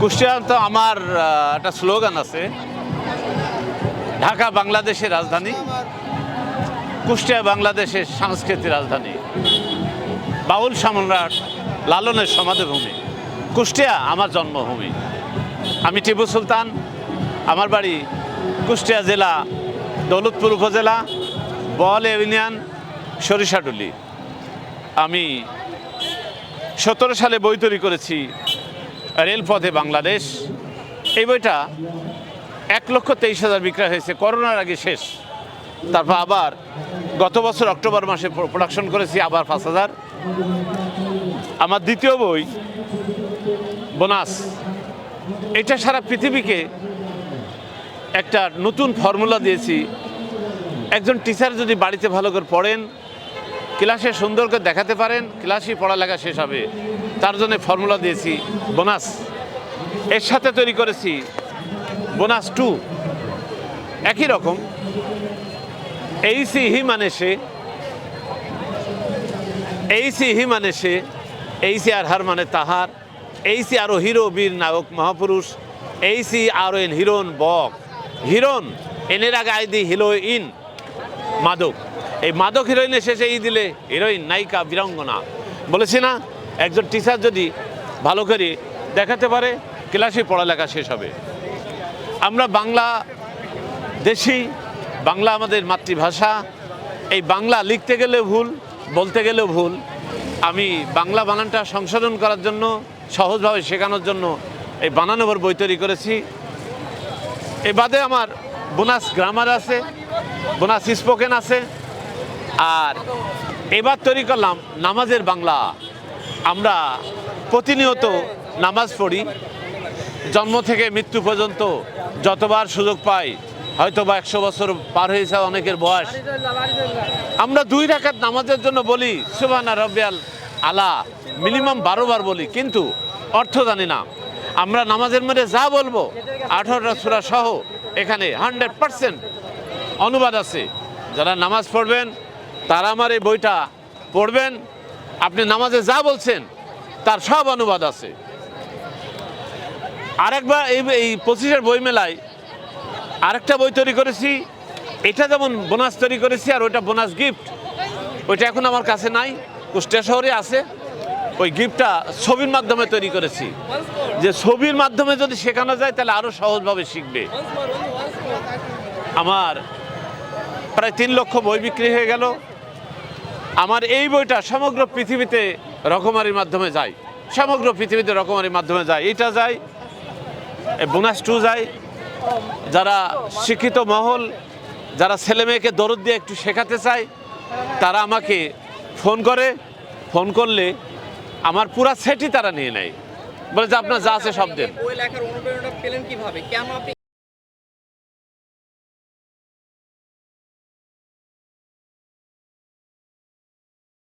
কুষ্টিয়া তো আমার একটা স্লোগান আছে, ঢাকা বাংলাদেশের রাজধানী, কুষ্টিয়া বাংলাদেশের সাংস্কৃতিক রাজধানী, বাউল সম্রাট লালনের সমাধিভূমি, কুষ্টিয়া আমার জন্মভূমি। আমি টিপু সুলতান, আমার বাড়ি কুষ্টিয়া জেলা দৌলতপুর উপজেলা বল ইউনিয়ন সরিষাডুলি। আমি 17 সালে বই তৈরি করেছি রেলপথে বাংলাদেশ। এই বইটা 1,23,000 বিক্রয় হয়েছে, করোনার আগে শেষ। তারপর আবার গত বছর অক্টোবর মাসে প্রোডাকশন করেছি আবার 5,000। আমার দ্বিতীয় বই বোনাস, এটা সারা পৃথিবীকে একটা নতুন ফর্মুলা দিয়েছি। একজন টিচার যদি বাড়িতে ভালো করে পড়েন, ক্লাসে সুন্দর করে দেখাতে পারেন, ক্লাসই পড়ালেখা শেষ হবে। তার জন্য ফর্মুলা দিয়েছি বোনাস। এর সাথে তৈরি করেছি বোনাস 2, একই রকম। এইসি হি মানে সে, এইসি হি মানে সে, এইসি আর হার মানে তাহার, এইসি আরও হিরো বীর নায়ক মহাপুরুষ, এইসি আরও এন হিরোইন বক, হিরোইন এনের আগে আই দি হিরোইন মাদক। এই মাদক হিরোইনের শেষে এই দিলে হিরোইন নায়িকা বীরাঙ্গনা। বলেছি না, একজন টিচার যদি ভালো করে দেখাতে পারে, ক্লাসে পড়ালেখা শেষ হবে। আমরা বাংলা দেশি, বাংলা আমাদের মাতৃভাষা। এই বাংলা লিখতে গেলেও ভুল, বলতে গেলেও ভুল। আমি বাংলা বানানটা সংশোধন করার জন্য, সহজভাবে শেখানোর জন্য এই বানানোর বই তৈরি করেছি। এ বাদে আমার বোনাস গ্রামার আছে, বোনাস স্পোকেন আছে। আর এবার তৈরি করলাম নামাজের বাংলা। আমরা প্রতিনিয়ত নামাজ পড়ি, জন্ম থেকে মৃত্যু পর্যন্ত যতবার সুযোগ পাই, হয়তো বা 100 বছর পার হয়েছে অনেকের বয়স, আমরা 2 রাকাত নামাজের জন্য বলি সুবহানা রাব্বিয়াল আলা, মিনিমাম 12 বার বলি, কিন্তু অর্থ জানি না। আমরা নামাজের মধ্যে যা বলবো 18টা সূরা সহ এখানে 100% অনুবাদ আছে। যারা নামাজ পড়বেন তারা আমার এই বইটা পড়বেন। আপনি নামাজে যা বলছেন তার সব অনুবাদ আছে। আরেকবার এই 25-এর বই মেলায় আরেকটা বই তৈরি করেছি। এটা যেমন বোনাস তৈরি করেছি, আর ওইটা বোনাস গিফট, ওইটা এখন আমার কাছে নাই, কুষ্টিয়া শহরে আছে। ওই গিফটটা ছবির মাধ্যমে তৈরি করেছি, যে ছবির মাধ্যমে যদি শেখানো যায় তাহলে আরও সহজভাবে শিখবে। আমার প্রায় 3 লক্ষ বই বিক্রি হয়ে গেল। আমার এই বইটা সমগ্র পৃথিবীতে রকমারির মাধ্যমে যায়, সমগ্র পৃথিবীতে রকমারির মাধ্যমে যায়। এটা যায়, বোনাস 2 যায়। যারা শিক্ষিত মহল, যারা ছেলে মেয়েকে দরদ দিয়ে একটু শেখাতে চায়, তারা আমাকে ফোন করে। ফোন করলে আমার পুরা সেটই তারা নিয়ে নেয়, বলে যে আপনার যা আছে সব দেন। বই লেখার অনুপ্রেরণা পেলেন কিভাবে? কেন আপনি